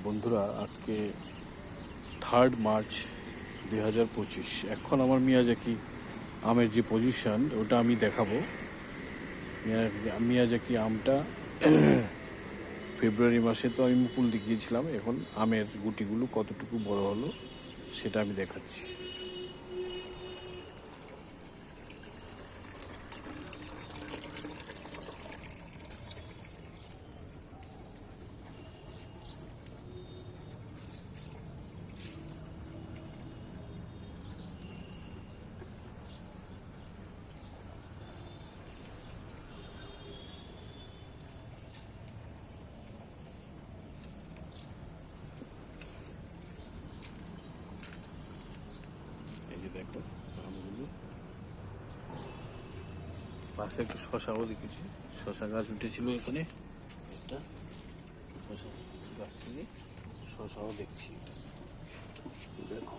বন্ধুরা, আজকে 3 মার্চ 2025। এখন আমার মিয়াজাকি আমের যে পজিশন ওটা আমি দেখাবো। মিয়াজাকি আমটা ফেব্রুয়ারি মাসে তো আমি মুকুল দেখিয়েছিলাম, এখন আমের গুটিগুলো কতটুকু বড় হলো সেটা আমি দেখাচ্ছি। এই যে দেখো আমগুলো, পাশে একটু শশাও দেখেছি, শশা গাছ উঠেছিল এখানে, একটা শশা গাছ থেকে শশাও দেখছি, দেখো।